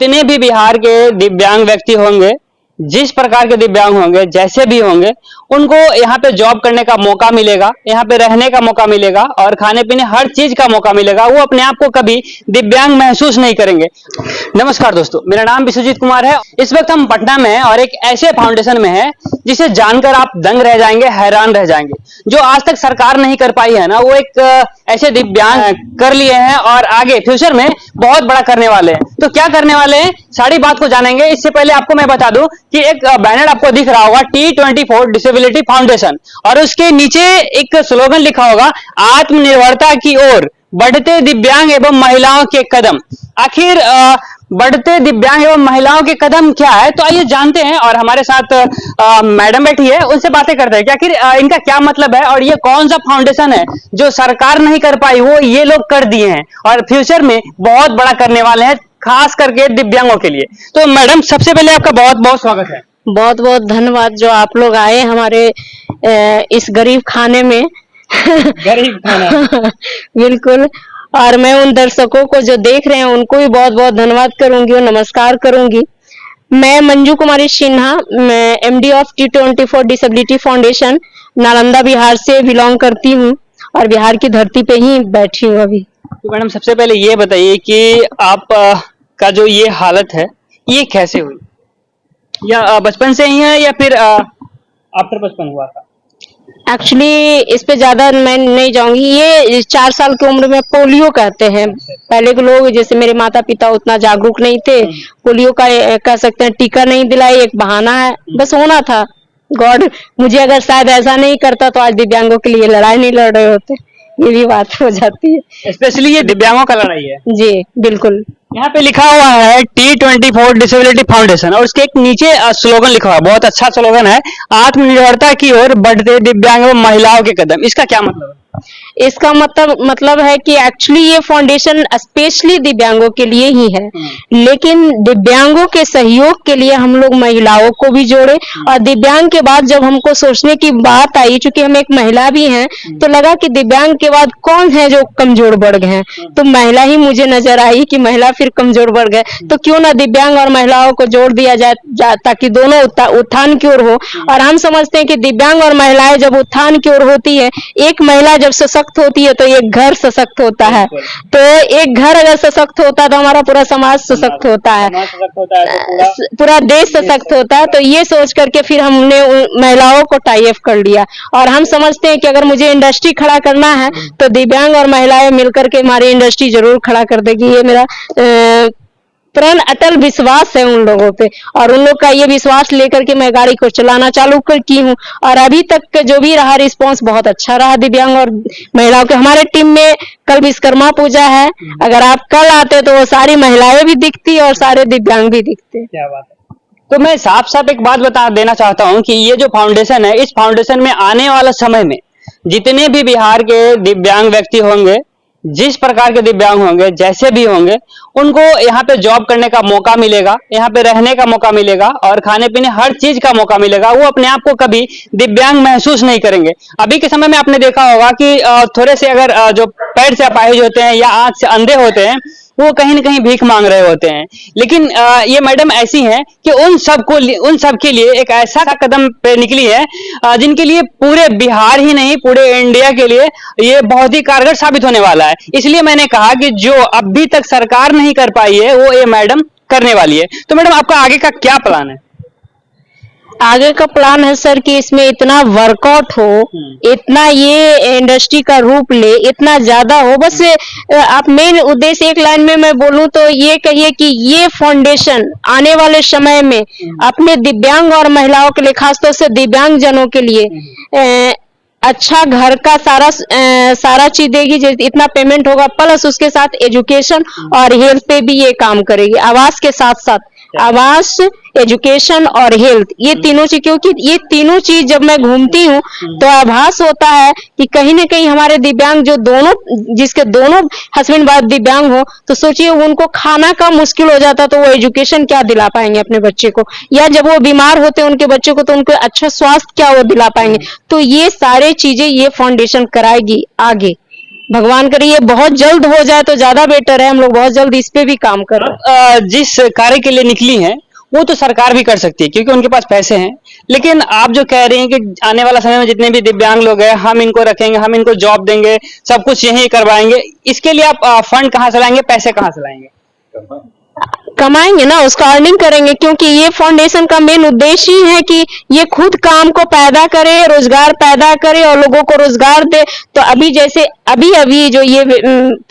जितने भी बिहार के दिव्यांग व्यक्ति होंगे, जिस प्रकार के दिव्यांग होंगे, जैसे भी होंगे, उनको यहाँ पे जॉब करने का मौका मिलेगा, यहाँ पे रहने का मौका मिलेगा और खाने पीने हर चीज का मौका मिलेगा। वो अपने आप को कभी दिव्यांग महसूस नहीं करेंगे। नमस्कार दोस्तों, मेरा नाम विश्वजीत कुमार है। इस वक्त हम पटना में हैं और एक ऐसे फाउंडेशन में है जिसे जानकर आप दंग रह जाएंगे, हैरान रह जाएंगे। जो आज तक सरकार नहीं कर पाई है ना, वो एक ऐसे दिव्यांग कर लिए हैं और आगे फ्यूचर में बहुत बड़ा करने वाले हैं। तो क्या करने वाले हैं, सारी बात को जानेंगे। इससे पहले आपको मैं बता दूं कि एक बैनर आपको दिख रहा होगा, T24 डिसेबिलिटी फाउंडेशन, और उसके नीचे एक स्लोगन लिखा होगा, आत्मनिर्भरता की ओर बढ़ते दिव्यांग एवं महिलाओं के कदम। आखिर बढ़ते दिव्यांग एवं महिलाओं के कदम क्या है, तो आइए जानते हैं। और हमारे साथ मैडम बैठी है, उनसे बातें करते हैं कि आखिर इनका क्या मतलब है और ये कौन सा फाउंडेशन है जो सरकार नहीं कर पाई, वो ये लोग कर दिए हैं और फ्यूचर में बहुत बड़ा करने वाले हैं, खास करके दिव्यांगों के लिए। तो मैडम, सबसे पहले आपका बहुत बहुत स्वागत है। बहुत बहुत धन्यवाद जो आप लोग आए हमारे इस गरीब खाने में। गरीब खाना। बिल्कुल। और मैं उन दर्शकों को जो देख रहे हैं उनको भी बहुत बहुत धन्यवाद करूंगी और नमस्कार करूंगी। मैं मंजू कुमारी सिन्हा, मैं MD of T24 disability foundation, Nalanda Bihar से बिलोंग करती हूँ और बिहार की धरती पे ही बैठी हूँ अभी। तो मैडम, सबसे पहले ये बताइए कि आप का जो ये हालत है, ये कैसे हुई? या बचपन से ही है या फिर आफ्टर बचपन हुआ था? एक्चुअली इस पे ज्यादा मैं नहीं जाऊंगी। ये 4 साल की उम्र में पोलियो कहते हैं। पहले के लोग जैसे मेरे माता पिता उतना जागरूक नहीं थे, पोलियो का कह सकते हैं टीका नहीं दिलाई, एक बहाना है, बस होना था। गॉड मुझे अगर शायद ऐसा नहीं करता तो आज दिव्यांगों के लिए लड़ाई नहीं लड़ रहे होते। ये भी बात हो जाती है। स्पेशली ये दिव्यांगों का लड़ाई है। जी बिल्कुल। यहाँ पे लिखा हुआ है T24 डिसेबिलिटी फाउंडेशन और उसके एक नीचे स्लोगन लिखा हुआ है, बहुत अच्छा स्लोगन है, आत्मनिर्भरता की ओर बढ़ते दिव्यांग एवं महिलाओं के कदम। इसका क्या मतलब है? इसका मतलब है कि एक्चुअली ये फाउंडेशन स्पेशली दिव्यांगों के लिए ही है, लेकिन दिव्यांगों के सहयोग के लिए हम लोग महिलाओं को भी जोड़े। और दिव्यांग के बाद जब हमको सोचने की बात आई, चूंकि हम एक महिला भी हैं, तो लगा कि दिव्यांग के बाद कौन है जो कमजोर वर्ग हैं, तो महिला ही मुझे नजर आई कि महिला फिर कमजोर वर्ग है, तो क्यों ना दिव्यांग और महिलाओं को जोड़ दिया जाए ताकि दोनों उत्थान की ओर हो। और हम समझते हैं कि दिव्यांग और महिलाएं जब उत्थान की ओर होती है, एक महिला जब सशक्त होती है तो एक घर सशक्त होता है, तो एक घर अगर सशक्त होता है तो हमारा पूरा समाज सशक्त होता है, पूरा देश सशक्त होता है। तो ये सोच करके फिर हमने महिलाओं को टाई अप कर लिया। और हम समझते हैं कि अगर मुझे इंडस्ट्री खड़ा करना है तो दिव्यांग और महिलाएं मिलकर के हमारी इंडस्ट्री जरूर खड़ा कर देगी। ये मेरा प्रण अटल विश्वास है उन लोगों पे, और उन लोग का ये विश्वास लेकर के मैं गाड़ी को चलाना चालू की हूँ। और अभी तक जो भी रहा रिस्पांस बहुत अच्छा रहा दिव्यांग और महिलाओं के। हमारे टीम में कल विश्वकर्मा पूजा है, अगर आप कल आते तो वो सारी महिलाएं भी दिखती और सारे दिव्यांग भी दिखते। क्या बात है। तो मैं साफ साफ एक बात बता देना चाहता हूँ कि ये जो फाउंडेशन है, इस फाउंडेशन में आने वाला समय में जितने भी बिहार के दिव्यांग व्यक्ति होंगे, जिस प्रकार के दिव्यांग होंगे, जैसे भी होंगे, उनको यहाँ पे जॉब करने का मौका मिलेगा, यहाँ पे रहने का मौका मिलेगा और खाने पीने हर चीज का मौका मिलेगा। वो अपने आप को कभी दिव्यांग महसूस नहीं करेंगे। अभी के समय में आपने देखा होगा कि थोड़े से अगर जो पैर से अपाहिज होते हैं या आंख से अंधे होते हैं, वो कहीं न कहीं भीख मांग रहे होते हैं। लेकिन ये मैडम ऐसी हैं कि उन सब के लिए एक ऐसा कदम पे निकली है जिनके लिए पूरे बिहार ही नहीं, पूरे इंडिया के लिए ये बहुत ही कारगर साबित होने वाला है। इसलिए मैंने कहा कि जो अभी तक सरकार नहीं कर पाई है, वो ये मैडम करने वाली है। तो मैडम, आपका आगे का क्या प्लान है? आगे का प्लान है सर कि इसमें इतना वर्कआउट हो, इतना ये इंडस्ट्री का रूप ले, इतना ज्यादा हो। बस आप मेन उद्देश्य एक लाइन में मैं बोलूं तो ये कहिए कि ये फाउंडेशन आने वाले समय में अपने दिव्यांग और महिलाओं के लिए, खासतौर से दिव्यांग जनों के लिए अच्छा घर का सारा चीज देगी। इतना पेमेंट होगा, प्लस उसके साथ एजुकेशन और हेल्थ पे भी ये काम करेगी। आवास के साथ साथ आवास, एजुकेशन और हेल्थ, ये तीनों चीज, क्योंकि ये तीनों चीज जब मैं घूमती हूँ तो आभास होता है कि कहीं न कहीं हमारे दिव्यांग जो दोनों, जिसके दोनों हस्बैंड वाइफ दिव्यांग हो, तो सोचिए उनको खाना का मुश्किल हो जाता तो वो एजुकेशन क्या दिला पाएंगे अपने बच्चे को, या जब वो बीमार होते उनके बच्चे को तो उनको अच्छा स्वास्थ्य क्या वो दिला पाएंगे। तो ये सारे चीजें ये फाउंडेशन कराएगी आगे। भगवान करे ये बहुत जल्द हो जाए तो ज्यादा बेटर है। हम लोग बहुत जल्द इस पे भी काम कर रहे हैं। जिस कार्य के लिए निकली हैं वो तो सरकार भी कर सकती है क्योंकि उनके पास पैसे हैं, लेकिन आप जो कह रही हैं कि आने वाला समय में जितने भी दिव्यांग लोग हैं हम इनको रखेंगे, हम इनको जॉब देंगे, सब कुछ यहीं करवाएंगे, इसके लिए आप फंड कहाँ से लाएंगे, पैसे कहाँ से लाएंगे? कमाएंगे ना, उसका अर्निंग करेंगे, क्योंकि ये फाउंडेशन का मेन उद्देश्य ही है कि ये खुद काम को पैदा करे, रोजगार पैदा करे और लोगों को रोजगार दे। तो अभी जैसे अभी जो ये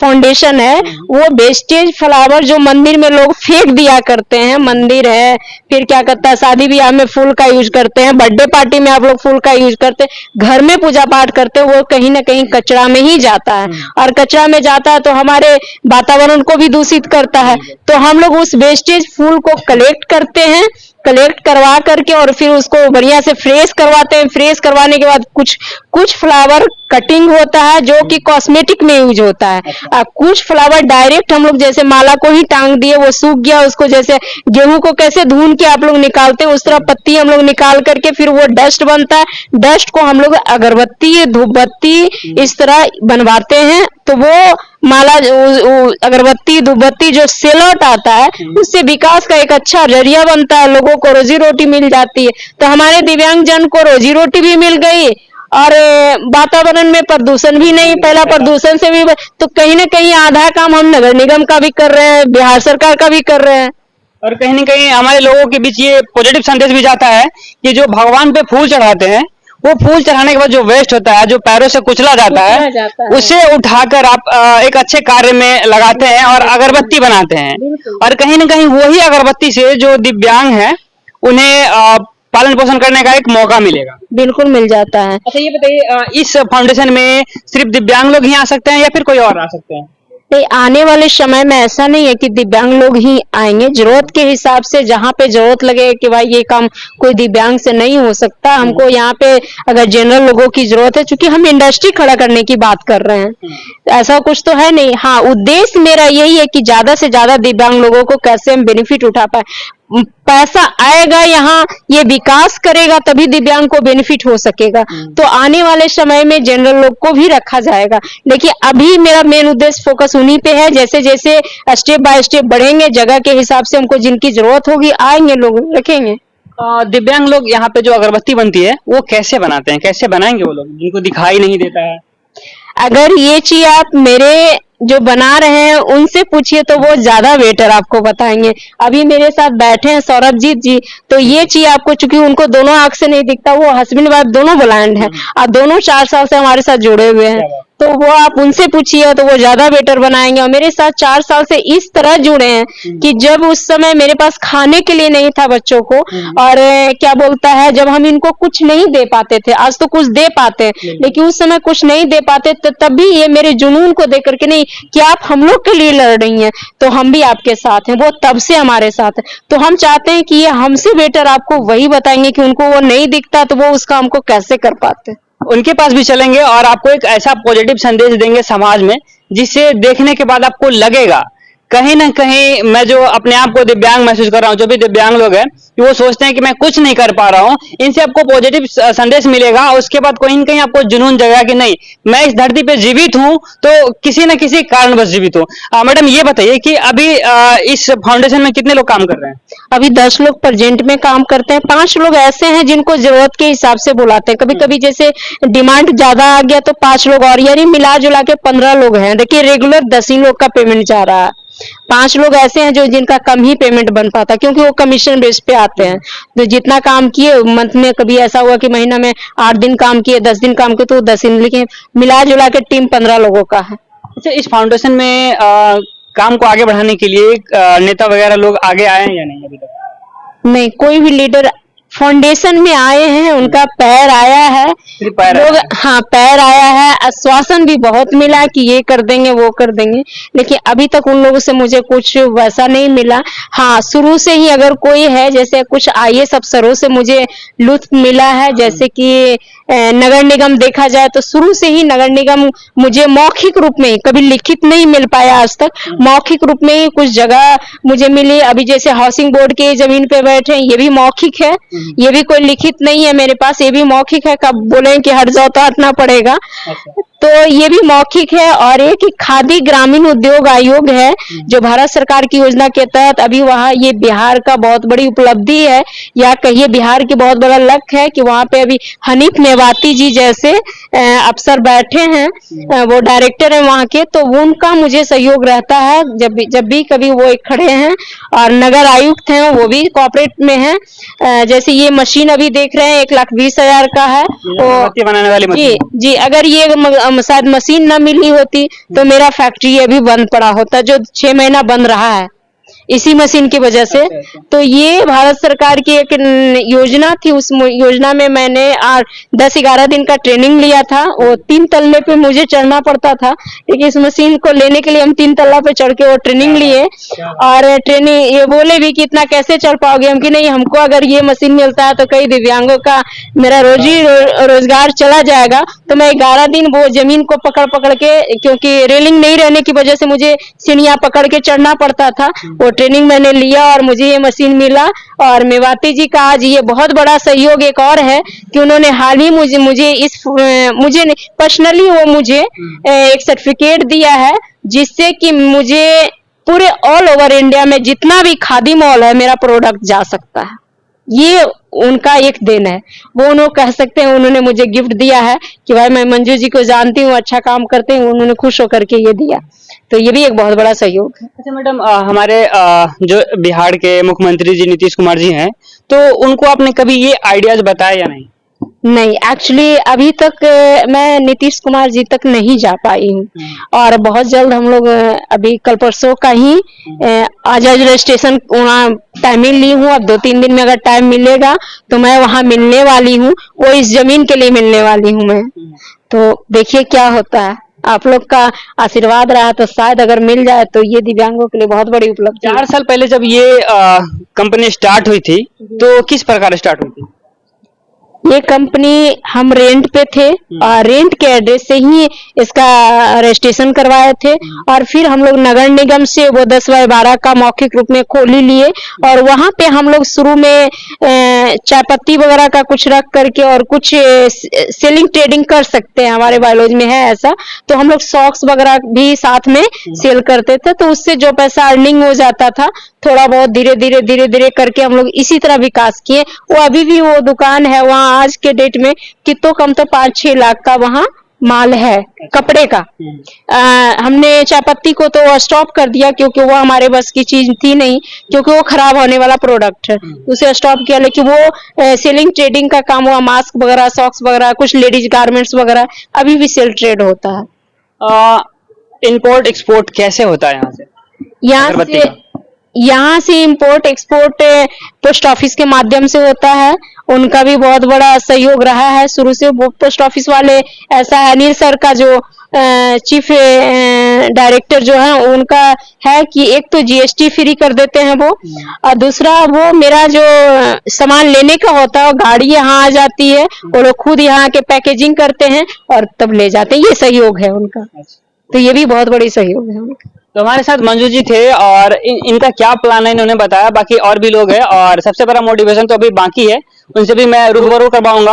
फाउंडेशन है वो वेस्टेज फ्लावर जो मंदिर में लोग फेंक दिया करते हैं, मंदिर है, फिर क्या करता है शादी ब्याह में फूल का यूज करते हैं, बर्थडे पार्टी में आप लोग फूल का यूज करते हैं, घर में पूजा पाठ करते हैं, वो कहीं ना कहीं कचरा में ही जाता है और कचरा में जाता है तो हमारे वातावरण को भी दूषित करता है। तो हम लोग उस वेस्टेज फूल को कलेक्ट करते हैं, कलेक्ट करवा करके और फिर उसको बढ़िया से फ्रेश करवाते हैं। फ्रेश करवाने के बाद कुछ फ्लावर कटिंग होता है जो कि कॉस्मेटिक में यूज होता है, कुछ फ्लावर डायरेक्ट हम लोग जैसे माला को ही टांग दिए, वो सूख गया, उसको जैसे गेहूं को कैसे धुन के आप लोग निकालते हैं उस तरह पत्ती हम लोग निकाल करके फिर वो डस्ट बनता है। डस्ट को हम लोग अगरबत्ती, धूपबत्ती इस तरह बनवाते हैं। तो वो माला, अगरबत्ती, धूपबत्ती जो सेलौट आता है उससे विकास का एक अच्छा जरिया बनता है, लोगों को रोजी रोटी मिल जाती है। तो हमारे दिव्यांग जन को रोजी रोटी भी मिल गई और वातावरण में प्रदूषण भी नहीं फैला, प्रदूषण से भी तो कहीं ना कहीं आधा काम हम नगर निगम का भी कर रहे हैं, बिहार सरकार का भी कर रहे हैं। और कहीं ना कहीं हमारे लोगों के बीच ये पॉजिटिव संदेश भी जाता है कि जो भगवान पे फूल चढ़ाते हैं वो फूल चढ़ाने के बाद जो वेस्ट होता है, जो पैरों से कुचला जाता है, उसे उठाकर आप एक अच्छे कार्य में लगाते हैं और अगरबत्ती बनाते हैं। और कहीं ना कहीं वही अगरबत्ती से जो दिव्यांग है उन्हें पालन पोषण करने का एक मौका मिलेगा। बिल्कुल मिल जाता है। अच्छा ये बताइए, इस फाउंडेशन में सिर्फ दिव्यांग लोग ही आ सकते हैं या फिर कोई और आ सकते हैं? आने वाले समय में ऐसा नहीं है कि दिव्यांग लोग ही आएंगे, जरूरत के हिसाब से जहाँ पे जरूरत लगे कि भाई ये काम कोई दिव्यांग से नहीं हो सकता, हमको यहाँ पे अगर जनरल लोगों की जरूरत है, क्योंकि हम इंडस्ट्री खड़ा करने की बात कर रहे हैं, ऐसा कुछ तो है नहीं। हाँ, उद्देश्य मेरा यही है कि ज्यादा से ज्यादा दिव्यांग लोगों को कैसे हम बेनिफिट उठा पाए। पैसा आएगा यहाँ, ये विकास करेगा तभी दिव्यांग को बेनिफिट हो सकेगा। तो आने वाले समय में जनरल लोग को भी रखा जाएगा, लेकिन अभी मेरा मेन उद्देश्य फोकस उन्हीं पे है। जैसे जैसे स्टेप बाय स्टेप बढ़ेंगे, जगह के हिसाब से हमको जिनकी जरूरत होगी आएंगे लोग, रखेंगे। दिव्यांग लोग यहाँ पे जो अगरबत्ती बनती है वो कैसे बनाते हैं, कैसे बनाएंगे वो लोग जिनको दिखाई नहीं देता है? अगर ये चीज आप मेरे जो बना रहे हैं उनसे पूछिए तो वो ज्यादा बेटर आपको बताएंगे। अभी मेरे साथ बैठे हैं सौरभजीत जी, तो ये चीज आपको, चूंकि उनको दोनों आंख से नहीं दिखता, वो हस्बैंड वाइफ दोनों ब्लाइंड हैं और दोनों 4 साल से हमारे साथ जुड़े हुए हैं, तो वो आप उनसे पूछिए तो वो ज्यादा बेटर बनाएंगे। और मेरे साथ 4 साल से इस तरह जुड़े हैं कि जब उस समय मेरे पास खाने के लिए नहीं था बच्चों को, और क्या बोलता है, जब हम इनको कुछ नहीं दे पाते थे, आज तो कुछ दे पाते हैं लेकिन उस समय कुछ नहीं दे पाते, तो तब भी ये मेरे जुनून को देख करके, नहीं कि आप हम लोग के लिए लड़ रही हैं तो हम भी आपके साथ हैं, वो तब से हमारे साथ है। तो हम चाहते हैं कि ये हमसे बेटर आपको वही बताएंगे कि उनको वो नहीं दिखता तो वो उस काम को कैसे कर पाते। उनके पास भी चलेंगे और आपको एक ऐसा पॉजिटिव संदेश देंगे समाज में जिसे देखने के बाद आपको लगेगा कहीं ना कहीं मैं जो अपने आप को दिव्यांग महसूस कर रहा हूँ, जो भी दिव्यांग लोग हैं कि वो सोचते हैं कि मैं कुछ नहीं कर पा रहा हूँ, इनसे आपको पॉजिटिव संदेश मिलेगा। उसके बाद कहीं ना कहीं आपको जुनून जगेगा कि नहीं, मैं इस धरती पे जीवित हूँ तो किसी न किसी कारणवश जीवित हूँ। मैडम ये बताइए कि अभी इस फाउंडेशन में कितने लोग काम कर रहे हैं? अभी 10 लोग प्रेजेंट में काम करते हैं। 5 लोग ऐसे हैं जिनको जरूरत के हिसाब से बुलाते हैं, कभी कभी जैसे डिमांड ज्यादा आ गया तो 5 लोग और, यानी मिला जुला के 15 लोग हैं। देखिए रेगुलर 10 ही लोग का पेमेंट जा रहा है, 5 लोग ऐसे हैं जो जिनका कम ही पेमेंट बन पाता, क्योंकि वो कमीशन बेस पे आते हैं। तो जितना काम किए मंथ में, कभी ऐसा हुआ कि महीना में 8 दिन काम किए, 10 दिन काम किए तो 10 दिन, लेकिन मिला जुला के टीम 15 लोगों का है। अच्छा, इस फाउंडेशन में काम को आगे बढ़ाने के लिए नेता वगैरह लोग आगे आए हैं या नहीं अभी तक? नहीं, कोई भी लीडर फाउंडेशन में आए हैं, उनका पैर आया है लोग, हाँ पैर आया है, आश्वासन भी बहुत मिला कि ये कर देंगे वो कर देंगे, लेकिन अभी तक उन लोगों से मुझे कुछ वैसा नहीं मिला। हाँ, शुरू से ही अगर कोई है, जैसे कुछ IAS अफसरों से मुझे लुत्फ मिला है, जैसे कि नगर निगम देखा जाए तो शुरू से ही नगर निगम मुझे मौखिक रूप में, कभी लिखित नहीं मिल पाया आज तक, मौखिक रूप में ही कुछ जगह मुझे मिली। अभी जैसे हाउसिंग बोर्ड के जमीन पे बैठे हैं, ये भी मौखिक है, ये भी कोई लिखित नहीं है मेरे पास, ये भी मौखिक है। कब बोले कि हट जाओ तो हटना पड़ेगा। तो ये भी मौखिक है। और एक कि खादी ग्रामीण उद्योग आयोग है जो भारत सरकार की योजना के तहत अभी वहाँ, ये बिहार का बहुत बड़ी उपलब्धि है या कहिए बिहार की बहुत बड़ा लक है कि वहाँ पे अभी हनीफ मेवाती जी जैसे अफसर बैठे हैं, वो डायरेक्टर है वहाँ के, तो उनका मुझे सहयोग रहता है जब भी कभी वो एक खड़े हैं। और नगर आयुक्त हैं वो भी कोऑपरेट में है। जैसे ये मशीन अभी देख रहे हैं 1,20,000 का है, मोमबत्ती बनाने वाली जी मशीन। जी, अगर ये शायद मशीन न मिली होती तो मेरा फैक्ट्री अभी बंद पड़ा होता, जो 6 महीना बंद रहा है इसी मशीन की वजह से। तो ये भारत सरकार की एक योजना थी, उस योजना में मैंने 10-11 दिन का ट्रेनिंग लिया था। वो 3 तल्ले पे मुझे चढ़ना पड़ता था, लेकिन इस मशीन को लेने के लिए हम 3 तल्ला पे चढ़ के वो ट्रेनिंग लिए। और ट्रेनिंग ये बोले भी कि इतना कैसे चढ़ पाओगे, हम कि नहीं, हमको अगर ये मशीन मिलता है तो कई दिव्यांगों का मेरा रोजगार चला जाएगा। तो मैं 11 दिन वो जमीन को पकड़ पकड़ के, क्योंकि रेलिंग नहीं रहने की वजह से मुझे सीढ़ियां पकड़ के चढ़ना पड़ता था, वो ट्रेनिंग मैंने लिया और मुझे ये मशीन मिला। और मेवाती जी का आज ये बहुत बड़ा सहयोग एक और है कि उन्होंने हाल ही मुझे पर्सनली वो मुझे एक सर्टिफिकेट दिया है, जिससे कि मुझे पूरे ऑल ओवर इंडिया में जितना भी खादी मॉल है मेरा प्रोडक्ट जा सकता है। ये उनका एक दिन है, वो उन्होंने कह सकते हैं, उन्होंने मुझे गिफ्ट दिया है कि भाई मैं मंजू जी को जानती हूँ, अच्छा काम करते हैं, उन्होंने खुश होकर के ये दिया। तो ये भी एक बहुत बड़ा सहयोग है। अच्छा मैडम, हमारे जो बिहार के मुख्यमंत्री जी नीतीश कुमार जी हैं, तो उनको आपने कभी ये आइडियाज बताया या नहीं? नहीं, एक्चुअली अभी तक मैं नीतीश कुमार जी तक नहीं जा पाई हूँ। और बहुत जल्द हम लोग अभी कल परसों का ही आजाद रजिस्ट्रेशन वहाँ टाइमिंग ली हूँ। अब 2-3 दिन में अगर टाइम मिलेगा तो मैं वहाँ मिलने वाली हूँ, वो इस जमीन के लिए मिलने वाली हूँ मैं। तो देखिए क्या होता है, आप लोग का आशीर्वाद रहा तो शायद अगर मिल जाए तो ये दिव्यांगों के लिए बहुत बड़ी उपलब्धि है। 4 साल पहले जब ये कंपनी स्टार्ट हुई थी तो किस प्रकार स्टार्ट हुई थी? ये कंपनी हम रेंट पे थे और रेंट के एड्रेस से ही इसका रजिस्ट्रेशन करवाए थे। और फिर हम लोग नगर निगम से वो 10/12 का मौखिक रूप में खोली लिए। और वहां पे हम लोग शुरू में चाय पत्ती वगैरह का कुछ रख करके और कुछ सेलिंग ट्रेडिंग कर सकते हैं, हमारे बायोलॉजी में है ऐसा। तो हम लोग सॉक्स वगैरह भी साथ में सेल करते थे, तो उससे जो पैसा अर्निंग हो जाता था थोड़ा बहुत धीरे धीरे करके हम लोग इसी तरह विकास किए। वो अभी भी वो दुकान है वहाँ, आज के डेट में कितो कम तो 5-6 लाख का वहाँ माल है कपड़े का। हमने चाय पत्ती को तो स्टॉप कर दिया क्योंकि वो हमारे बस की चीज थी नहीं, क्योंकि वो खराब होने वाला प्रोडक्ट है, उसे स्टॉप किया। लेकिन वो सेलिंग ट्रेडिंग का काम हुआ, मास्क वगैरह, सॉक्स वगैरह, कुछ लेडीज गारमेंट्स वगैरह अभी भी सेल ट्रेड होता है। इंपोर्ट एक्सपोर्ट कैसे होता है यहाँ से इंपोर्ट एक्सपोर्ट पोस्ट ऑफिस के माध्यम से होता है। उनका भी बहुत बड़ा सहयोग रहा है शुरू से। वो पोस्ट ऑफिस वाले, ऐसा है अनिल सर का जो चीफ डायरेक्टर जो है उनका है कि एक तो जीएसटी फ्री कर देते हैं वो, और दूसरा वो मेरा जो सामान लेने का होता है वो गाड़ी यहाँ आ जाती है, वो लोग खुद यहाँ के पैकेजिंग करते हैं और तब ले जाते हैं। ये सहयोग है उनका, तो ये भी बहुत बड़ी सहयोग है उनका। तो हमारे साथ मंजू जी थे और इनका क्या प्लान है इन्होंने बताया। बाकी और भी लोग हैं और सबसे बड़ा मोटिवेशन तो अभी बाकी है, उनसे भी मैं रूबरू करवाऊंगा।